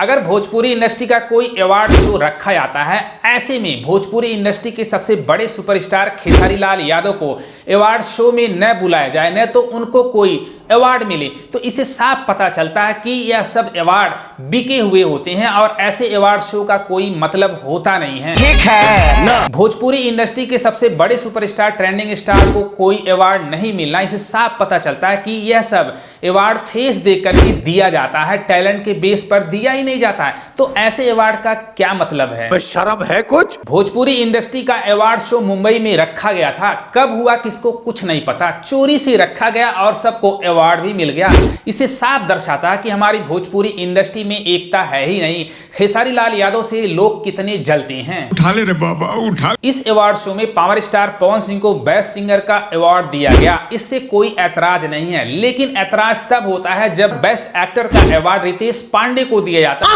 अगर भोजपुरी इंडस्ट्री का कोई अवार्ड शो रखा जाता है, ऐसे में भोजपुरी इंडस्ट्री के सबसे बड़े सुपरस्टार खेसारी लाल यादव को अवार्ड शो में न बुलाया जाए, न तो उनको कोई अवार्ड मिले, तो इसे साफ पता चलता है कि यह सब अवार्ड बिके हुए होते हैं और ऐसे अवार्ड शो का कोई मतलब होता नहीं है। ठीक है ना। भोजपुरी इंडस्ट्री के सबसे बड़े सुपरस्टार, ट्रेंडिंग स्टार को कोई अवार्ड नहीं मिलना, इसे साफ पता चलता है कि यह सब अवार्ड फेस देकर के दिया जाता है, टैलेंट के बेस पर दिया ही नहीं जाता है। तो ऐसे अवार्ड का क्या मतलब है? शर्म है कुछ। भोजपुरी इंडस्ट्री का अवार्ड शो मुंबई में रखा गया था, कब हुआ किसको कुछ नहीं पता, चोरी से रखा गया और सबको अवार्ड भी मिल गया। इसे साफ दर्शाता है कि हमारी भोजपुरी इंडस्ट्री में एकता है ही नहीं। खेसारी लाल यादव से लोग कितने जलते हैं। उठा ले रे बाबा, उठा। इस अवार्ड शो में पावर स्टार पवन सिंह को बेस्ट सिंगर का अवार्ड दिया गया, इससे कोई ऐतराज नहीं है। लेकिन ऐतराज तब होता है जब बेस्ट एक्टर का अवार्ड रितेश पांडे को दिया जाता है,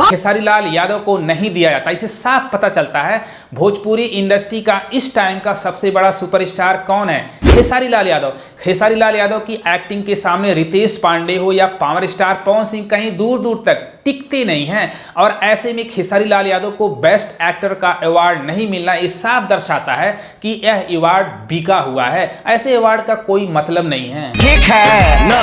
खेसारी लाल यादव को नहीं दिया जाता। इसे साफ पता चलता है भोजपुरी इंडस्ट्री का इस टाइम का सबसे बड़ा सुपरस्टार कौन है, खेसारी लाल यादव। खेसारी लाल यादव की एक्टिंग के सामने रितेश पांडे हो या पावर स्टार पवन सिंह कहीं दूर दूर तक टिकते नहीं हैं। और ऐसे में खेसारी लाल यादव को बेस्ट एक्टर का अवार्ड नहीं मिलना, ये साफ दर्शाता है कि यह अवार्ड बिका हुआ है। ऐसे अवार्ड का कोई मतलब नहीं है। ठीक है ना।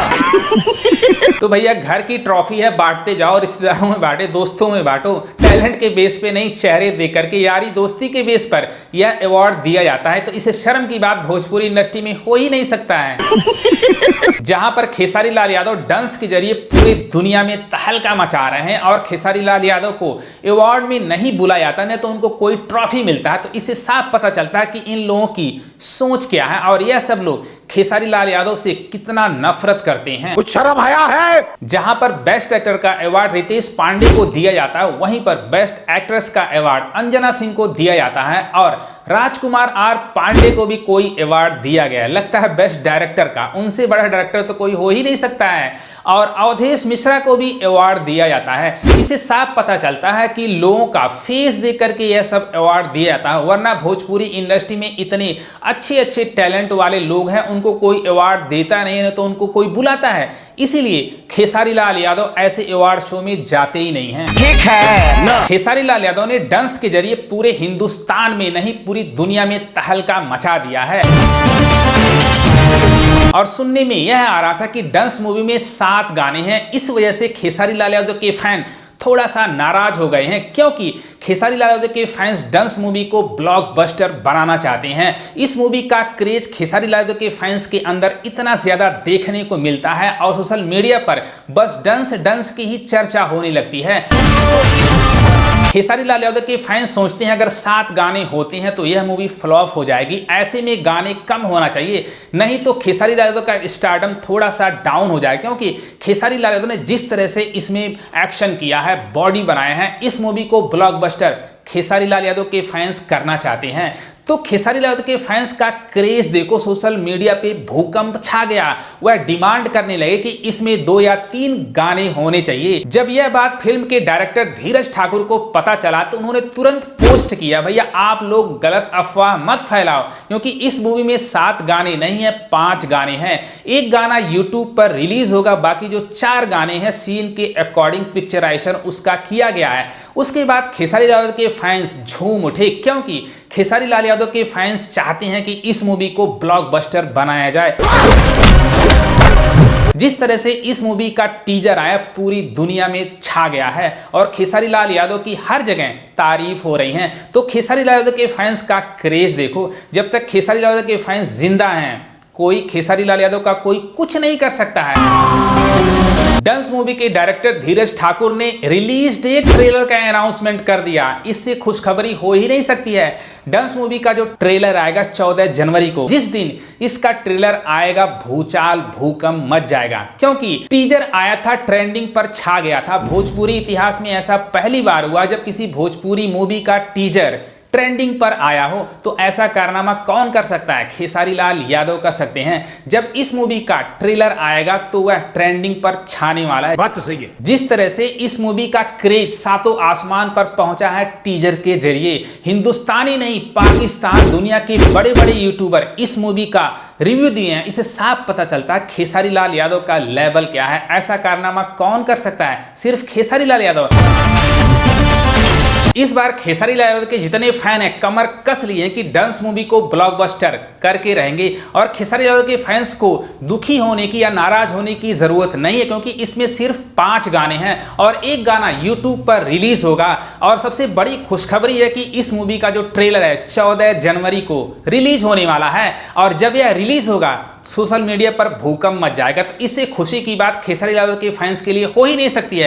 तो भैया घर की ट्रॉफी है, बांटते जाओ, रिश्तेदारों में बांटे, दोस्तों में बांटो। टैलेंट के बेस पे नहीं, चेहरे देख करके, यारी दोस्ती के बेस पर यह अवार्ड दिया जाता है। तो इसे शर्म की बात भोजपुरी इंडस्ट्री में हो ही नहीं सकता है। जहां पर खेसारी लाल यादव डांस के जरिए पूरी दुनिया में तहलका मचा रहे हैं और खेसारी लाल यादव को अवार्ड में नहीं बुलाया जाता, न तो उनको कोई ट्रॉफी मिलता है, तो इससे साफ पता चलता है कि इन लोगों की सोच क्या है और यह सब लोग खेसारी लाल यादव से कितना नफरत करते हैं। कुछ शर्म आया है। जहां पर बेस्ट एक्टर का अवार्ड रितेश पांडे को दिया जाता है, वहीं पर बेस्ट एक्ट्रेस का अवार्ड अंजना सिंह को दिया जाता है और राजकुमार आर पांडे को भी कोई अवार्ड दिया गया है, लगता है बेस्ट डायरेक्टर का। उनसे बड़ा डायरेक्टर तो कोई हो ही नहीं सकता है। और अवधेश मिश्रा को भी अवार्ड दिया जाता है। इससे साफ पता चलता है कि लोगों का फेस देख करके यह सब अवार्ड दिया जाता है, वरना भोजपुरी इंडस्ट्री में इतने अच्छे अच्छे टैलेंट वाले लोग हैं, उनको कोई अवार्ड देता नहीं है, तो उनको कोई बुलाता है। इसीलिए खेसारी लाल यादव ऐसे अवार्ड शो में जाते ही नहीं हैं। ठीक है ना। खेसारी लाल यादव ने डांस के जरिए पूरे हिंदुस्तान में नहीं, पूरी दुनिया में तहलका मचा दिया है। और सुनने में यह आ रहा था कि डांस मूवी में 7 गाने हैं, इस वजह से खेसारी लाल यादव के फैन थोड़ा सा नाराज हो गए हैं, क्योंकि खेसारी लाल यादव के फैंस डांस मूवी को ब्लॉकबस्टर बनाना चाहते हैं। इस मूवी का क्रेज खेसारी लाल यादव के फैंस के अंदर इतना ज्यादा देखने को मिलता है और सोशल मीडिया पर बस डांस की ही चर्चा होने लगती है। खेसारी लाल यादव के फैंस सोचते हैं अगर 7 गाने होते हैं तो यह मूवी फ्लॉप हो जाएगी, ऐसे में गाने कम होना चाहिए, नहीं तो खेसारी लाल यादव का स्टारडम थोड़ा सा डाउन हो जाए। क्योंकि खेसारी लाल यादव ने जिस तरह से इसमें एक्शन किया है, बॉडी बनाया है, इस मूवी को ब्लॉकबस्टर खेसारी लाल यादव के फैंस करना चाहते हैं। तो खेसारी लाल यादव के फैंस का क्रेज देखो, सोशल मीडिया पे भूकंप छा गया। वह डिमांड करने लगे कि इसमें 2 या 3 गाने होने चाहिए। जब यह बात फिल्म के डायरेक्टर धीरज ठाकुर को पता चला तो उन्होंने तुरंत पोस्ट किया, भैया आप लोग गलत अफवाह मत फैलाओ, क्योंकि इस मूवी में 7 गाने नहीं है, 5 गाने हैं। एक गाना यूट्यूब पर रिलीज होगा, बाकी जो 4 गाने हैं सीन के अकॉर्डिंग पिक्चराइजेशन उसका किया गया है। उसके बाद खेसारी लाल यादव के फैंस झूम उठे, क्योंकि खेसारी लाल यादव के फैंस चाहते हैं कि इस मूवी को ब्लॉकबस्टर बनाया जाए। जिस तरह से इस मूवी का टीजर आया, पूरी दुनिया में छा गया है और खेसारी लाल यादव की हर जगह तारीफ हो रही हैं। तो खेसारी लाल यादव के फैंस का क्रेज देखो, जब तक खेसारी लाल यादव के फैंस जिंदा हैं, कोई खेसारी लाल यादव का कोई कुछ नहीं कर सकता है। डांस मूवी के डायरेक्टर धीरज ठाकुर ने रिलीज डेट ट्रेलर का अनाउंसमेंट कर दिया, इससे खुशखबरी हो ही नहीं सकती है। डांस मूवी का जो ट्रेलर आएगा 14 जनवरी को, जिस दिन इसका ट्रेलर आएगा भूचाल भूकंप मच जाएगा, क्योंकि टीजर आया था, ट्रेंडिंग पर छा गया था। भोजपुरी इतिहास में ऐसा पहली बार हुआ जब किसी भोजपुरी मूवी का टीजर ट्रेंडिंग पर आया हो, तो ऐसा कारनामा कौन कर सकता है? खेसारी लाल यादव कर सकते हैं। जब इस मूवी का ट्रेलर आएगा तो वह ट्रेंडिंग पर छाने वाला है। बात तो सही है। जिस तरह से इस मूवी का क्रेज सातों आसमान पर पहुंचा है टीजर के जरिए, हिंदुस्तानी नहीं पाकिस्तान दुनिया के बड़े बड़े यूट्यूबर इस मूवी का रिव्यू दिए हैं। इससे साफ पता चलता है खेसारी लाल यादव का लेवल क्या है। ऐसा कारनामा कौन कर सकता है? सिर्फ खेसारी लाल यादव। इस बार खेसारी लाल यादव के जितने फैन हैं कमर कस लिए हैं कि डंस मूवी को ब्लॉकबस्टर करके रहेंगे, और खेसारी लाल यादव के फैंस को दुखी होने की या नाराज होने की जरूरत नहीं है, क्योंकि इसमें सिर्फ 5 गाने हैं और एक गाना यूट्यूब पर रिलीज होगा। और सबसे बड़ी खुशखबरी है कि इस मूवी का जो ट्रेलर है 14 जनवरी को रिलीज होने वाला है, और जब यह रिलीज होगा सोशल मीडिया पर भूकंप मच जाएगा। तो इससे खुशी की बात खेसारी लाल यादव के फैंस के लिए हो ही नहीं सकती है।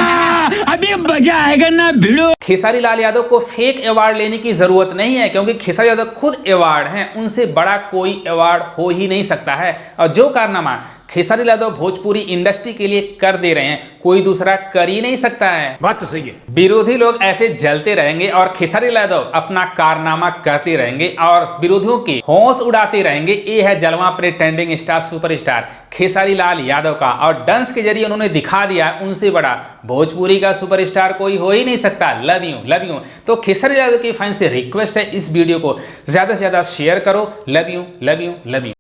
अभी मजा आएगा ना भिड़ो। खेसारी लाल यादव को फेक अवार्ड लेने की जरूरत नहीं है, क्योंकि खेसारी यादव खुद अवार्ड हैं, उनसे बड़ा कोई अवार्ड हो ही नहीं सकता है। और जो कारनामा खेसारी लाल यादव भोजपुरी इंडस्ट्री के लिए कर दे रहे हैं कोई दूसरा कर ही नहीं सकता है। बात तो सही है। विरोधी लोग ऐसे जलते रहेंगे और खेसारी लाल यादव अपना कारनामा करते रहेंगे और विरोधियों के हौस उड़ाते रहेंगे। ये है जलवा pretending star superstar Khesari Lal Yadav का, और डांस के जरिए उन्होंने दिखा दिया उनसे बड़ा भोजपुरी का सुपरस्टार कोई हो ही नहीं सकता। Love you love you. तो खेसारी लाल यादव के फैन से रिक्वेस्ट है इस वीडियो को ज्यादा से ज्यादा शेयर करो। Love you love you love you.